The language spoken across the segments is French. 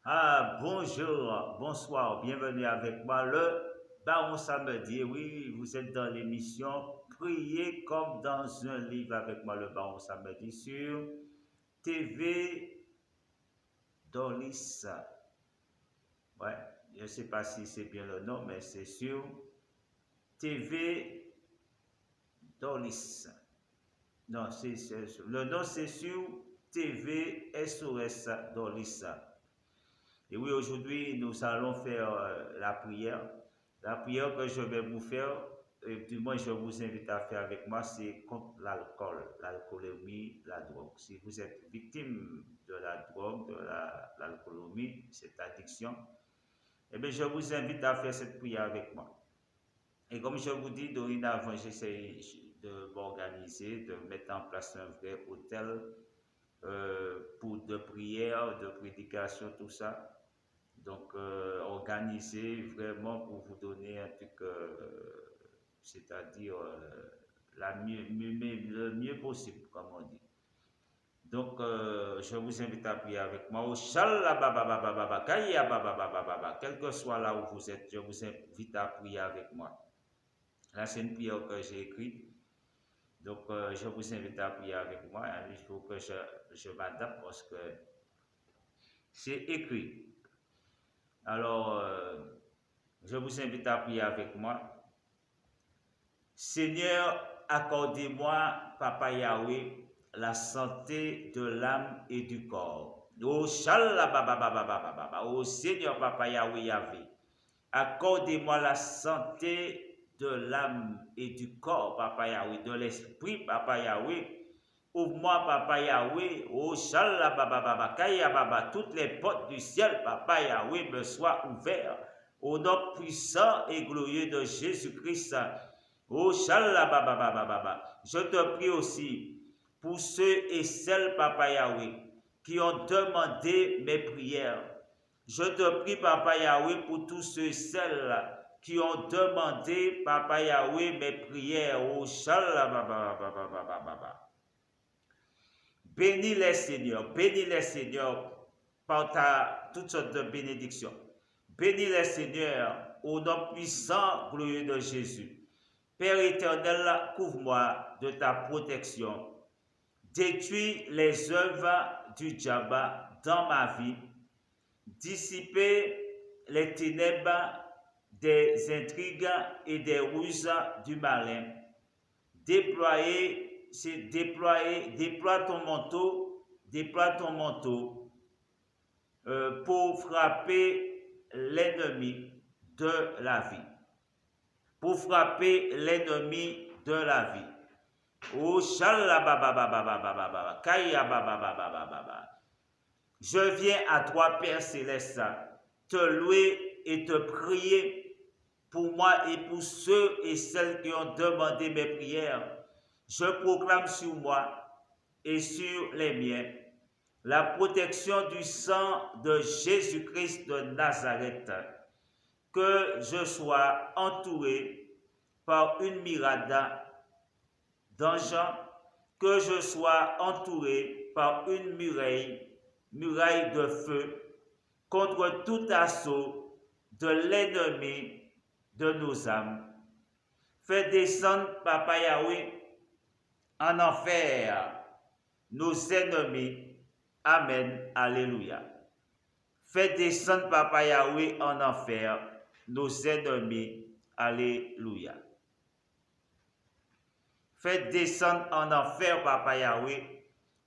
Ah, bonjour, bonsoir, bienvenue avec moi le Baron Samedi. Oui, vous êtes dans l'émission Priez comme dans un livre avec moi le Baron Samedi sur TV Dolis. Ouais, je ne sais pas si c'est bien le nom, mais c'est sur TV Dolis. Non, le nom c'est sur TV SOS Dolis. Et oui, aujourd'hui, nous allons faire la prière. La prière que je vais vous faire, et du moins je vous invite à faire avec moi, c'est contre l'alcool, l'alcoolémie, la drogue. Si vous êtes victime de la drogue, de l'alcoolémie, cette addiction, eh bien, je vous invite à faire cette prière avec moi. Et comme je vous dis, dorénavant, j'essaie de m'organiser, de mettre en place un vrai hôtel pour de prière, de prédication, tout ça. Donc, organiser vraiment pour vous donner un truc, c'est-à-dire le mieux possible, comme on dit. Donc, je vous invite à prier avec moi. Quel que soit là où vous êtes, je vous invite à prier avec moi. Là, c'est une prière que j'ai écrite. Donc, je vous invite à prier avec moi. Il faut que je m'adapte parce que c'est écrit. Alors, je vous invite à prier avec moi. Seigneur, accordez-moi, Papa Yahweh, la santé de l'âme et du corps. Oh, oh Seigneur, Papa Yahweh, Yahweh, accordez-moi la santé de l'âme et du corps, Papa Yahweh, de l'esprit, Papa Yahweh. Ouvre-moi, Papa Yahweh, oh Kaya Baba, toutes les portes du ciel, Papa Yahweh, me soient ouvertes. Au nom puissant et glorieux de Jésus-Christ. Oh Baba. Je te prie aussi pour ceux et celles, Papa Yahweh, qui ont demandé mes prières. Je te prie, Papa Yahweh, pour tous ceux et celles qui ont demandé, Papa Yahweh, mes prières. Oh Baba. Bénis les Seigneurs par toutes sortes de bénédictions. Bénis les Seigneurs au nom puissant, glorieux de Jésus. Père éternel, couvre-moi de ta protection. Détruis les œuvres du diable dans ma vie. Dissipez les ténèbres des intrigues et des ruses du malin. Déploie ton manteau pour frapper l'ennemi de la vie. Pour frapper l'ennemi de la vie. Oh, je viens à toi, Père Céleste, te louer et te prier pour moi et pour ceux et celles qui ont demandé mes prières. Je proclame sur moi et sur les miens la protection du sang de Jésus-Christ de Nazareth. Que je sois entouré par une myriade d'anges, que je sois entouré par une muraille de feu contre tout assaut de l'ennemi de nos âmes. Fais descendre, Papa Yahweh, en enfer nos ennemis. Amen. Alléluia. Fais descendre, Papa Yahweh, en enfer nos ennemis. Alléluia. Fais descendre en enfer, Papa Yahweh,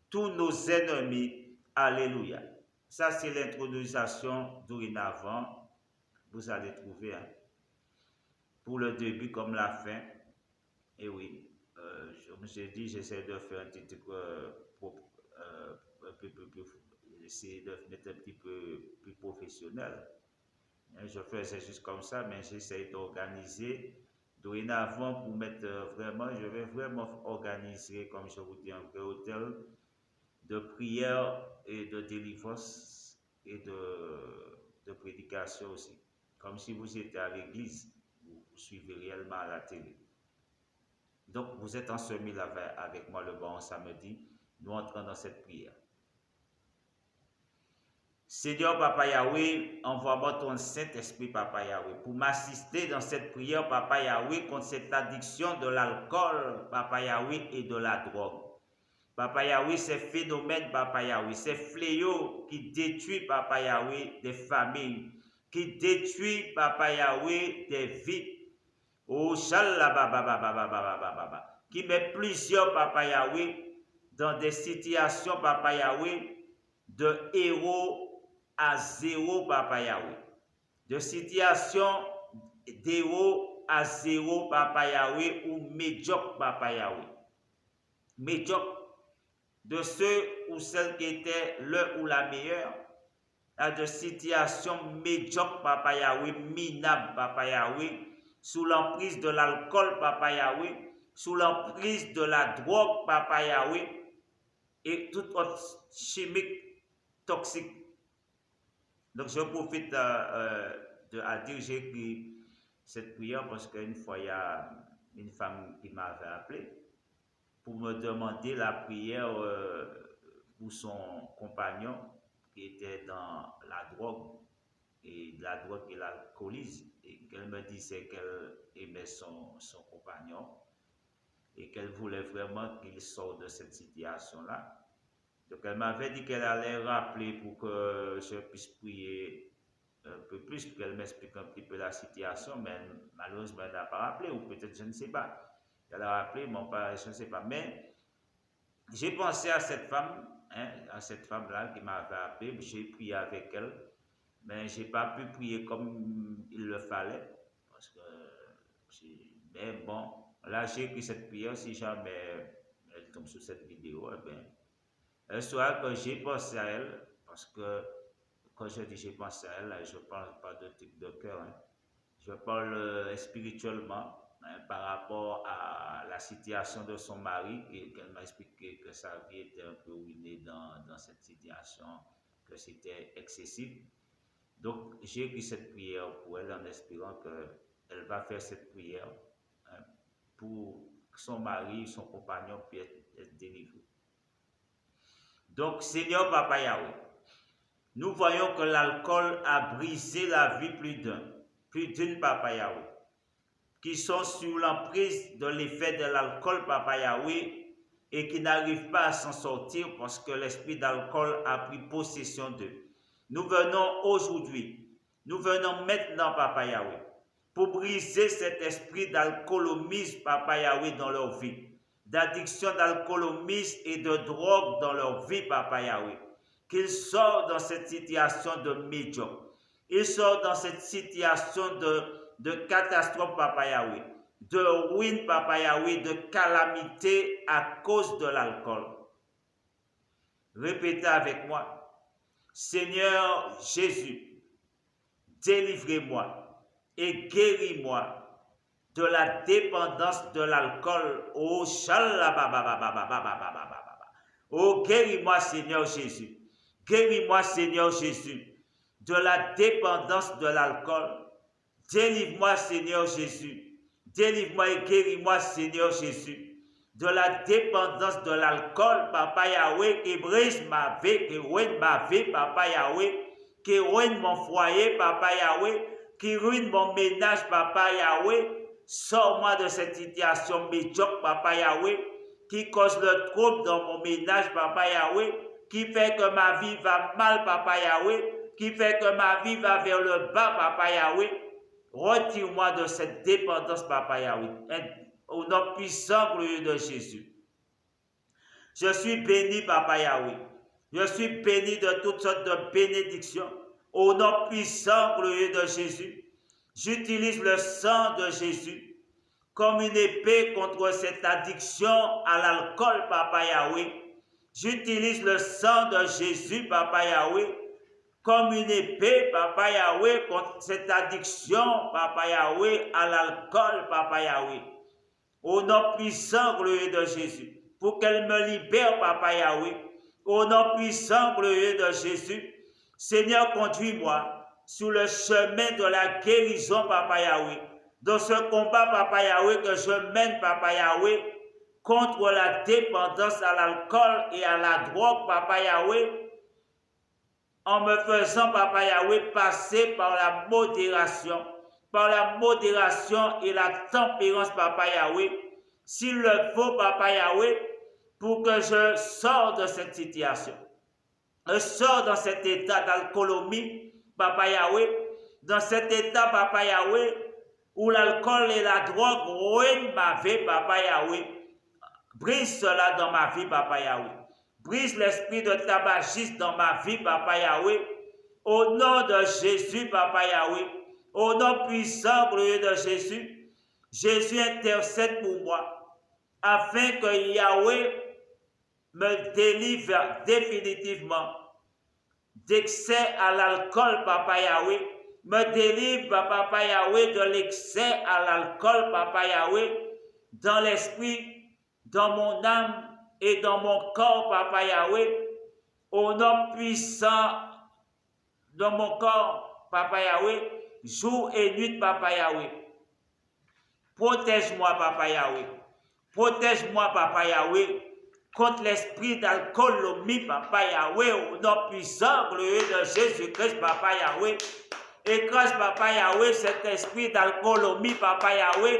tous nos ennemis. Alléluia. Ça, c'est l'introduction dorénavant. Vous allez trouver pour le début comme la fin. Et oui, comme je dis, j'essaie de faire un petit truc essayer de mettre un petit peu plus professionnel. Je faisais juste comme ça, mais j'essaie d'organiser dorénavant pour mettre vraiment, je vais vraiment organiser, comme je vous dis, un vrai hôtel de prière et de délivrance et de prédication aussi. Comme si vous étiez à l'église, vous suivez réellement à la télé. Donc, vous êtes en semi avec moi le bon samedi. Nous entrons dans cette prière. Seigneur Papa Yahweh, envoie-moi ton Saint-Esprit, Papa Yahweh, pour m'assister dans cette prière, Papa Yahweh, contre cette addiction de l'alcool, Papa Yahweh, et de la drogue. Papa Yahweh, ces phénomènes, Papa Yahweh, ces fléaux qui détruisent, Papa Yahweh, des familles, qui détruisent, Papa Yahweh, des vies. Oh, shalababababababababa, qui met plusieurs, Papa Yahweh, dans des situations, Papa Yahweh, de héros à zéro, Papa Yahweh. De situation d'héros à zéro, Papa Yahweh, ou médiocre, Papa Yahweh. Médiocre. De ceux ou celles qui étaient le ou la meilleure, à de situations médiocres, Papa Yahweh, minables, Papa Yahweh, sous l'emprise de l'alcool, Papa Yahweh, sous l'emprise de la drogue, Papa Yahweh, et toute autre chimique toxique. Donc, je profite à dire, j'ai écrit cette prière parce qu'une fois, il y a une femme qui m'avait appelé pour me demander la prière pour son compagnon qui était dans la drogue et l'alcoolisme, et qu'elle me disait qu'elle aimait son compagnon et qu'elle voulait vraiment qu'il sorte de cette situation-là. Donc elle m'avait dit qu'elle allait rappeler pour que je puisse prier un peu plus, qu'elle m'explique un petit peu la situation, mais malheureusement elle n'a pas rappelé, ou peut-être je ne sais pas. Elle a rappelé, mais je ne sais pas. Mais j'ai pensé à cette femme, à cette femme-là qui m'avait appelé, j'ai prié avec elle, mais je n'ai pas pu prier comme il le fallait, parce que, mais bon, là j'ai écrit cette prière, si jamais elle tombe sur cette vidéo, eh bien, elle saura que j'ai pensé à elle, parce que quand je dis j'ai pensé à elle, je ne parle pas de truc de cœur, je parle spirituellement, par rapport à la situation de son mari, qu'elle m'a expliqué que sa vie était un peu ruinée dans cette situation, que c'était excessif. Donc, j'ai écrit cette prière pour elle en espérant qu'elle va faire cette prière pour que son mari, son compagnon puisse être délivré. Donc, Seigneur Papa Yahweh, nous voyons que l'alcool a brisé la vie plus d'une Papa Yahweh, qui sont sous l'emprise de l'effet de l'alcool, Papa Yahweh, et qui n'arrivent pas à s'en sortir parce que l'esprit d'alcool a pris possession d'eux. Nous venons aujourd'hui, nous venons maintenant, Papa Yahweh, pour briser cet esprit d'alcoolomisme, Papa Yahweh, dans leur vie, d'addiction d'alcoolomisme et de drogue dans leur vie, Papa Yahweh, qu'ils sortent dans cette situation de médiocre, ils sortent dans cette situation de catastrophe, Papa Yahweh, de ruine, Papa Yahweh, de calamité à cause de l'alcool. Répétez avec moi, Seigneur Jésus, délivrez-moi et guéris-moi de la dépendance de l'alcool. Oh, oh, guéris-moi, Seigneur Jésus. Guéris-moi, Seigneur Jésus, de la dépendance de l'alcool. Délivre-moi, Seigneur Jésus. Délivre-moi et guéris-moi, Seigneur Jésus, de la dépendance de l'alcool, Papa Yahweh, qui brise ma vie, qui ruine ma vie, Papa Yahweh, qui ruine mon foyer, Papa Yahweh, qui ruine mon ménage, Papa Yahweh. Sors-moi de cette situation médiocre, Papa Yahweh, qui cause le trouble dans mon ménage, Papa Yahweh, qui fait que ma vie va mal, Papa Yahweh, qui fait que ma vie va vers le bas, Papa Yahweh. Retire-moi de cette dépendance, Papa Yahweh, au nom puissant glorieux de Jésus. Je suis béni, Papa Yahweh. Je suis béni de toutes sortes de bénédictions. Au nom puissant glorieux de Jésus, j'utilise le sang de Jésus comme une épée contre cette addiction à l'alcool, Papa Yahweh. J'utilise le sang de Jésus, Papa Yahweh, comme une épée, Papa Yahweh, contre cette addiction, Papa Yahweh, à l'alcool, Papa Yahweh. Au nom puissant, glorieux de Jésus, pour qu'elle me libère, Papa Yahweh. Au nom puissant, glorieux de Jésus, Seigneur, conduis-moi sur le chemin de la guérison, Papa Yahweh. Dans ce combat, Papa Yahweh, que je mène, Papa Yahweh, contre la dépendance à l'alcool et à la drogue, Papa Yahweh, en me faisant, Papa Yahweh, passer par la modération et la tempérance, Papa Yahweh, s'il le faut, Papa Yahweh, pour que je sorte de cette situation. Je sors dans cet état d'alcoolomie, Papa Yahweh, dans cet état, Papa Yahweh, où l'alcool et la drogue ruinent ma vie, Papa Yahweh. Brise cela dans ma vie, Papa Yahweh. Brise l'esprit de tabagisme dans ma vie, Papa Yahweh. Au nom de Jésus, Papa Yahweh. Au nom puissant, glorieux de Jésus. Jésus intercède pour moi, afin que Yahweh me délivre définitivement d'excès à l'alcool, Papa Yahweh. Me délivre, Papa Yahweh, de l'excès à l'alcool, Papa Yahweh, dans l'esprit, dans mon âme et dans mon corps, Papa Yahweh, au nom puissant dans mon corps, Papa Yahweh, jour et nuit, Papa Yahweh. Protège-moi, Papa Yahweh. Protège-moi, Papa Yahweh, contre l'esprit d'alcoolomie, Papa Yahweh, au nom puissant, glorieux de Jésus-Christ, Papa Yahweh. Écrase, Papa Yahweh, cet esprit d'alcoolomie, Papa Yahweh,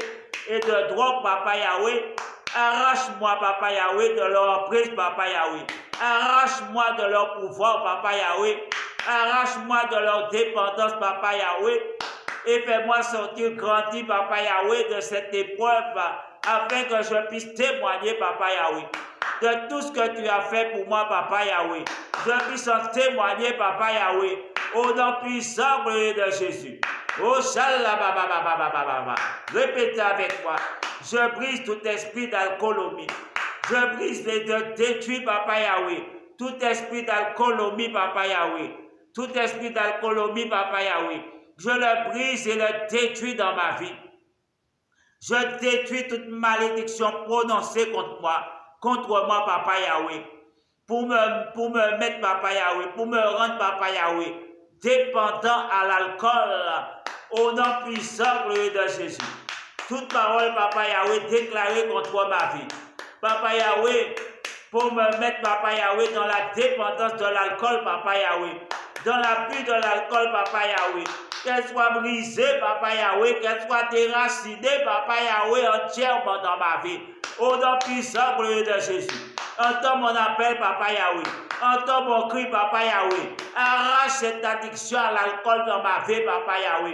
et de drogue, Papa Yahweh. Arrache-moi, Papa Yahweh, de leur emprise, Papa Yahweh. Arrache-moi de leur pouvoir, Papa Yahweh. Arrache-moi de leur dépendance, Papa Yahweh. Et fais-moi sortir grandi, Papa Yahweh, de cette épreuve, afin que je puisse témoigner, Papa Yahweh, de tout ce que tu as fait pour moi, Papa Yahweh. Je puisse en témoigner, Papa Yahweh, au nom puissant de Jésus. Oh, shalababababababa. Répétez avec moi. Je brise tout esprit d'alcoolomie. Je brise et je détruis, Papa Yahweh, tout esprit d'alcoolomie, Papa Yahweh. Tout esprit d'alcoolomie, Papa Yahweh. Je le brise et le détruis dans ma vie. Je détruis toute malédiction prononcée contre moi, Papa Yahweh, pour me mettre, Papa Yahweh, pour me rendre, Papa Yahweh, dépendant à l'alcool, au nom puissant de Jésus. Toute parole, Papa Yahweh, déclarée contre ma vie. Papa Yahweh, pour me mettre, Papa Yahweh, dans la dépendance de l'alcool, Papa Yahweh, dans l'appui de l'alcool, Papa Yahweh, qu'elle soit brisée, Papa Yahweh, qu'elle soit déracinée, Papa Yahweh, entièrement dans ma vie. Au nom puissant, glorieux de Jésus. Entends mon appel, Papa Yahweh. Entends mon cri, Papa Yahweh. Arrache cette addiction à l'alcool dans ma vie, Papa Yahweh.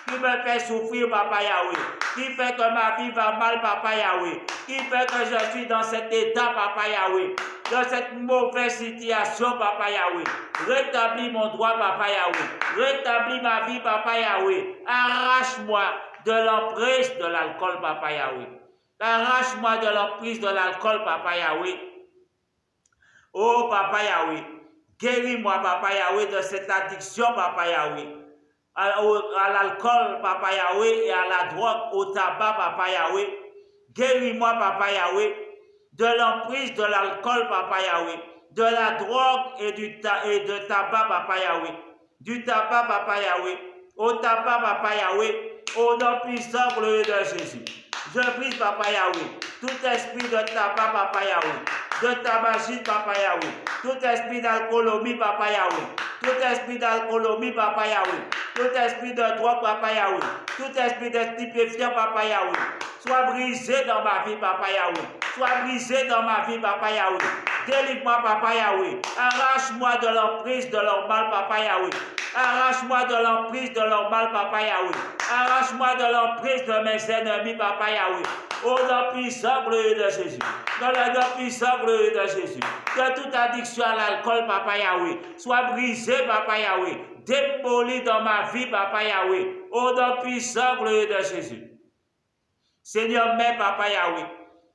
Qui me fait souffrir, Papa Yahweh. Qui fait que ma vie va mal, Papa Yahweh. Qui fait que je suis dans cet état, Papa Yahweh. Dans cette mauvaise situation, Papa Yahweh. Rétablis mon droit, Papa Yahweh. Rétablis ma vie, Papa Yahweh. Arrache-moi de l'emprise de l'alcool, Papa Yahweh. Arrache-moi de l'emprise de l'alcool, Papa Yahweh. Oh, Papa Yahweh. Guéris-moi, Papa Yahweh, de cette addiction, Papa Yahweh. À l'alcool, Papa Yahweh, et à la drogue, au tabac, Papa Yahweh. Guéris-moi, Papa Yahweh, de l'emprise de l'alcool, Papa Yahweh, de la drogue et de tabac, Papa Yahweh. Du tabac, Papa Yahweh, au tabac, Papa Yahweh, au nom puissant, glorieux de Jésus. Je brise, Papa Yahweh, tout esprit de tabac, Papa Yahweh, de tabagisme, Papa Yahweh, tout esprit d'alcoolomie, Papa Yahweh, tout esprit d'alcoolomie, Papa Yahweh, tout esprit de drogue, Papa Yahweh, tout esprit de stupéfiant, Papa Yahweh, soit brisé dans ma vie, Papa Yahweh, soit brisé dans ma vie, Papa Yahweh. Délivre-moi, Papa Yahweh. Arrache-moi de l'emprise de leur mal, Papa Yahweh. Arrache-moi de l'emprise de leur mal, Papa Yahweh. Arrache-moi de l'emprise de mes ennemis, Papa Yahweh. Au nom puissant, glorieux de Jésus. Dans le nom puissant, glorieux de Jésus. Que toute addiction à l'alcool, Papa Yahweh, soit brisée, Papa Yahweh. Démolie dans ma vie, Papa Yahweh. Au nom puissant, glorieux de Jésus. Seigneur, mets, Papa Yahweh.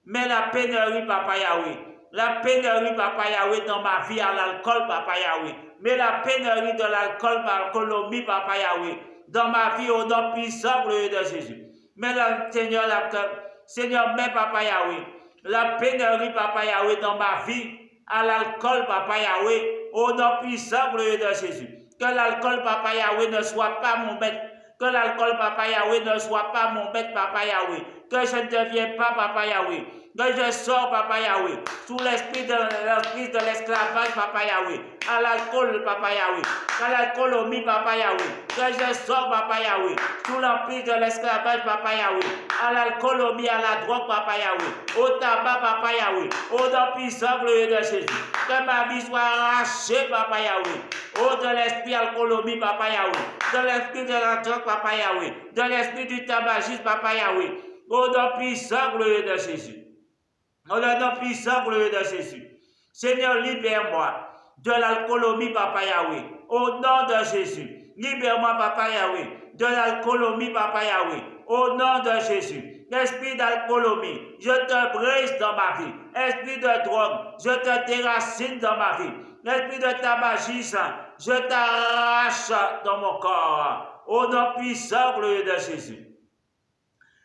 Mets la pénurie, Papa Yahweh. La pénurie, Papa Yahweh, dans ma vie à l'alcool, Papa Yahweh. Mets la pénurie de l'alcool, l'alcoolomie, Papa Yahweh, dans ma vie au nom puissant, glorieux de Jésus. Mets la, Seigneur, mets, Papa Yahweh, la pénurie, Papa Yahweh, dans ma vie à l'alcool, Papa Yahweh, au nom puissant, glorieux de Jésus. Que l'alcool, Papa Yahweh, ne soit pas mon maître. Que l'alcool, Papa Yahweh, ne soit pas mon maître, Papa Yahweh. Que je ne devienne pas, Papa Yahweh, Que je sors, Papa Yahweh, sous l'esprit de l'esclavage, Papa Yahweh, à l'alcool, Papa Yahweh, à l'alcoolomie, Papa Yahweh. Que je sors, Papa Yahweh, sous l'empire de l'esclavage, Papa Yahweh, à l'alcoolomie, à la drogue, Papa Yahweh, au tabac, Papa Yahweh, au nom puissant, gloire de Jésus. Que ma vie soit arrachée, Papa Yahweh, au de l'esprit alcoolomie, Papa Yahweh, de l'esprit de la drogue, Papa Yahweh, de l'esprit du tabagisme, Papa Yahweh, au nom puissant, gloire de Jésus. Au nom puissant, gloire de Jésus. Seigneur, libère-moi de l'alcoolomie, Papa Yahweh, au nom de Jésus. Libère-moi, Papa Yahweh, de l'alcoolomie, Papa Yahweh, au nom de Jésus. Esprit d'alcoolomie, je te brise dans ma vie. Esprit de drogue, je te déracine dans ma vie. Esprit de tabagisme, je t'arrache dans mon corps. Au nom puissant, gloire de Jésus.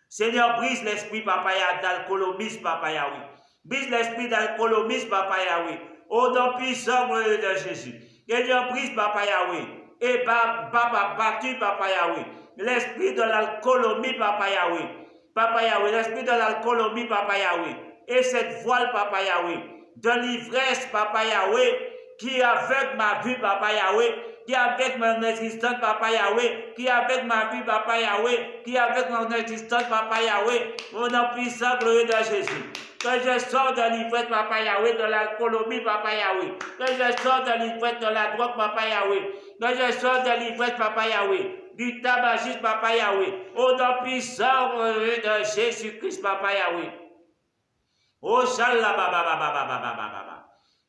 Seigneur, brise l'esprit, Papa Yahweh, d'alcoolomisme, Papa Yahweh. Brise l'esprit d'alcoolomisme, Papa Yahweh. Au nom puissant, gloire de Jésus. Seigneur, brise, Papa Yahweh. Et battu, Papa Yahweh. L'esprit de l'alcoolomie, Papa Yahweh. Papa Yahweh, l'esprit de l'alcoolomie, Papa Yahweh. Et cette voile, Papa Yahweh, de l'ivresse, Papa Yahweh, qui aveugle ma vie, Papa Yahweh, qui avec mon existence, Papa Yahweh, qui avec ma vie, Papa Yahweh, qui avec mon existence, Papa Yahweh, au nom puissant, gloire de Jésus. Que je sors de l'ivresse, Papa Yahweh, de l'alcoolomie, Papa Yahweh. Que je sors de l'ivresse, de la drogue, Papa Yahweh. Que je sors de l'ivresse, Papa Yahweh, du tabagisme, Papa Yahweh. Au nom puissant, gloire de Jésus-Christ, Papa Yahweh. Oh, Shallah, baba.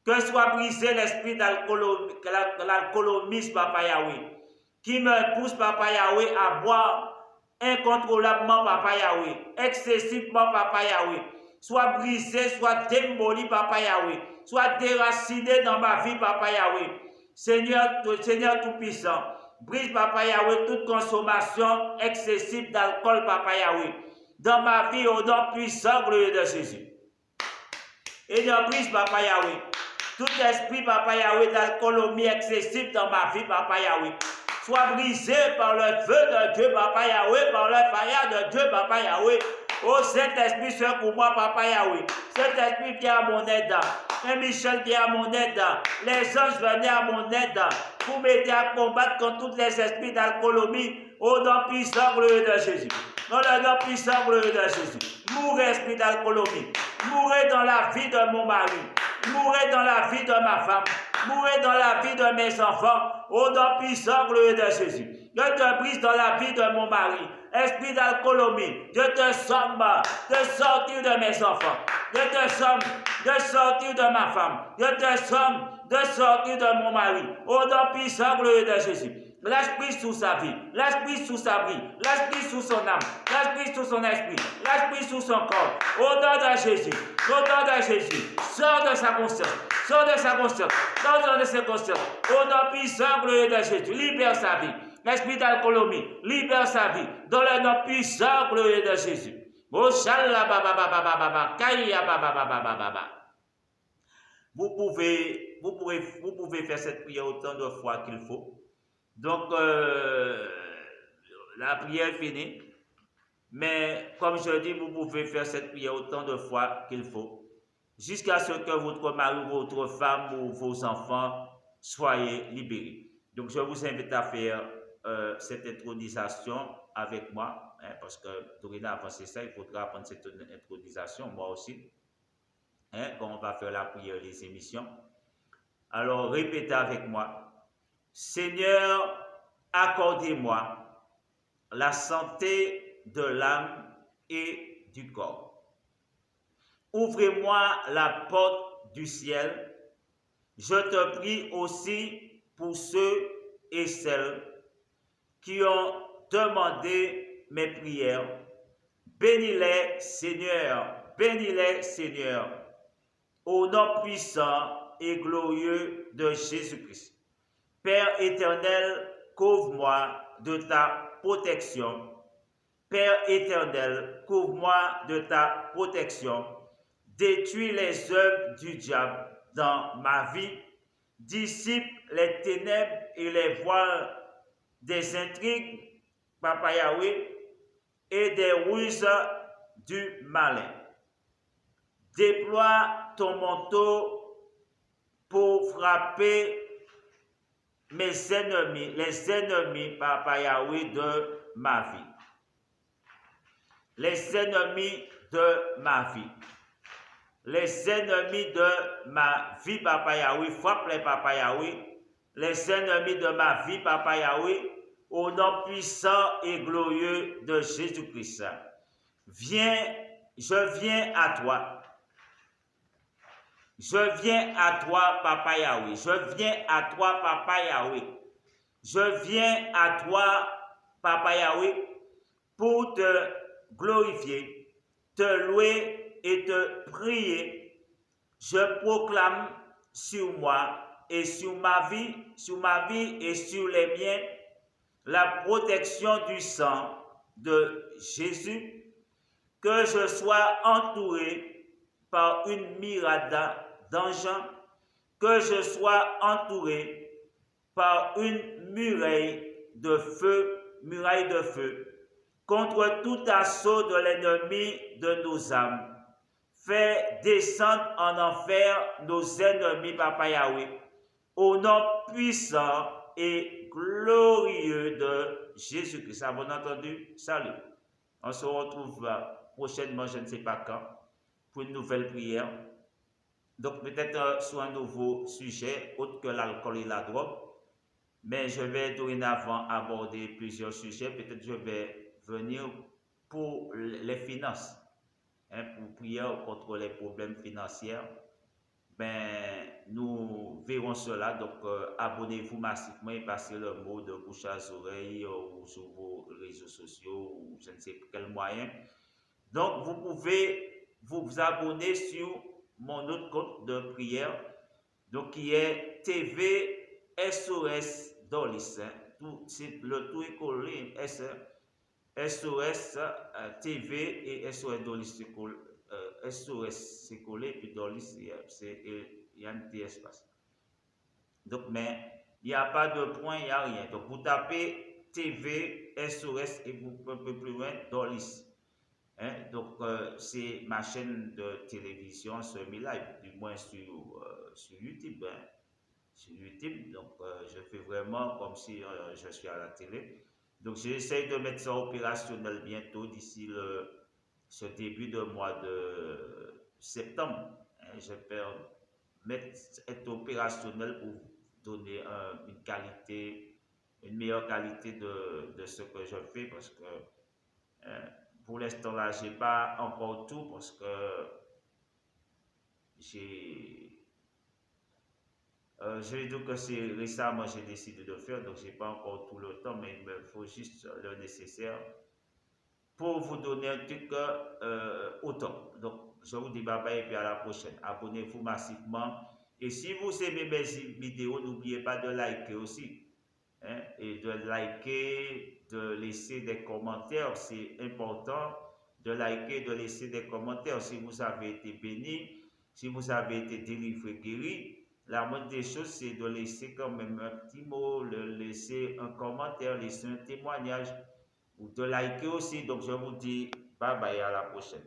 Que soit brisé l'esprit d'alcoolomisme, Papa Yahweh, qui me pousse, Papa Yahweh, à boire incontrôlablement, Papa Yahweh, excessivement, Papa Yahweh. Soit brisé, soit démoli, Papa Yahweh, soit déraciné dans ma vie, Papa Yahweh. Seigneur Tout-Puissant, brise, Papa Yahweh, toute consommation excessive d'alcool, Papa Yahweh, dans ma vie, au nom puissant, gloire de Jésus. Et brise, Papa Yahweh, tout esprit, Papa Yahweh, d'alcoolomie excessive dans ma vie, Papa Yahweh, soit brisé par le feu de Dieu, Papa Yahweh, par le fire de Dieu, Papa Yahweh. Oh, Saint-Esprit, sois pour moi, Papa Yahweh. Saint-Esprit, viens à mon aide. Et Michel, viens à mon aide. Les anges, venez à mon aide pour m'aider à combattre contre tous les esprits d'alcoolomie. Au nom puissant, gloire de Jésus. Dans le nom puissant, gloire de Jésus. Mourez, esprit d'alcoolomie. Mourez dans la vie de mon mari. Mourez dans la vie de ma femme. Mourez dans la vie de mes enfants. Au nom puissant, gloire de Jésus. Je te brise dans la vie de mon mari. Esprit d'alcoolomie, je te somme de sortir de mes enfants. Je te somme de sortir de ma femme. Je te somme de sortir de mon mari. Au nom puissant, gloire de Jésus. L'esprit sous sa vie, l'esprit sous sa vie, l'esprit sous son âme, l'esprit sous son esprit, l'esprit sous son corps. Au nom de Jésus, au nom de Jésus, sors de sa conscience, sors de sa conscience, sors de sa conscience. Au nom puissant, gloire de Jésus, libère sa vie. L'esprit d'alcoolomie, libère sa vie. Dans le nom puissant, gloire de Jésus. Oh, shallah, Vous pouvez faire cette prière autant de fois qu'il faut. Donc, la prière est finie. Mais comme je dis, vous pouvez faire cette prière autant de fois qu'il faut. Jusqu'à ce que votre mari, votre femme ou vos enfants soient libérés. Donc, je vous invite à faire cette intronisation avec moi. Parce que dorénavant, c'est ça, il faudra apprendre cette intronisation, moi aussi. Quand on va faire la prière, les émissions. Alors, répétez avec moi. Seigneur, accordez-moi la santé de l'âme et du corps. Ouvrez-moi la porte du ciel. Je te prie aussi pour ceux et celles qui ont demandé mes prières. Bénis-les, Seigneur, bénis-les, Seigneur, au nom puissant et glorieux de Jésus-Christ. Père éternel, couvre-moi de ta protection. Père éternel, couvre-moi de ta protection. Détruis les œuvres du diable dans ma vie. Dissipe les ténèbres et les voiles des intrigues, Papa Yahweh, et des ruses du malin. Déploie ton manteau pour frapper mes ennemis, les ennemis, Papa Yahweh, de ma vie. Les ennemis de ma vie. Les ennemis de ma vie, Papa Yahweh, frappe-les, Papa Yahweh. Les ennemis de ma vie, Papa Yahweh, au nom puissant et glorieux de Jésus-Christ. Je viens à toi. Je viens à toi, Papa Yahweh. Je viens à toi, Papa Yahweh. Je viens à toi, Papa Yahweh, pour te glorifier, te louer et te prier. Je proclame sur moi et sur ma vie et sur les miens, la protection du sang de Jésus, que je sois entouré par une myriade d'anges, que je sois entouré par une muraille de feu, contre tout assaut de l'ennemi de nos âmes. Fais descendre en enfer nos ennemis, Papa Yahweh, au nom puissant et glorieux de Jésus-Christ. Avez-vous entendu? Salut. On se retrouve prochainement, je ne sais pas quand, pour une nouvelle prière. Donc peut-être sur un nouveau sujet, autre que l'alcool et la drogue. Mais je vais dorénavant aborder plusieurs sujets. Peut-être je vais venir pour les finances, pour prier contre les problèmes financiers. Ben, nous verrons cela. Donc, abonnez-vous massivement et passez le mot de bouche à oreille ou sur vos réseaux sociaux ou je ne sais quel moyen. Donc, vous pouvez vous abonner sur mon autre compte de prière, donc qui est TV SOS Dolis. Le tout est collé, SOS TV et SOS Dolis SOS c'est collé, puis Dolis, il y a un petit espace. Donc, mais il n'y a pas de point, il n'y a rien. Donc, vous tapez TV SOS et vous un peu plus loin Dolis. Donc, c'est ma chaîne de télévision semi-live, du moins sur YouTube. Sur YouTube, donc je fais vraiment comme si je suis à la télé. Donc, j'essaie de mettre ça opérationnel bientôt, d'ici ce début de mois de septembre. J'espère être opérationnel pour donner une meilleure qualité de ce que je fais, parce que pour l'instant là, je n'ai pas encore tout, parce que je vais dire que c'est récemment j'ai décidé de faire, donc je n'ai pas encore tout le temps, mais il me faut juste le nécessaire pour vous donner un truc au top. Donc, je vous dis bye bye et puis à la prochaine. Abonnez-vous massivement. Et si vous aimez mes vidéos, n'oubliez pas de liker aussi. Et de liker, de laisser des commentaires. C'est important de liker, de laisser des commentaires. Si vous avez été béni, si vous avez été délivré, guéri, la moindre des choses, c'est de laisser quand même un petit mot, de laisser un commentaire, laisser un témoignage, ou de liker aussi. Donc, je vous dis bye bye, à la prochaine.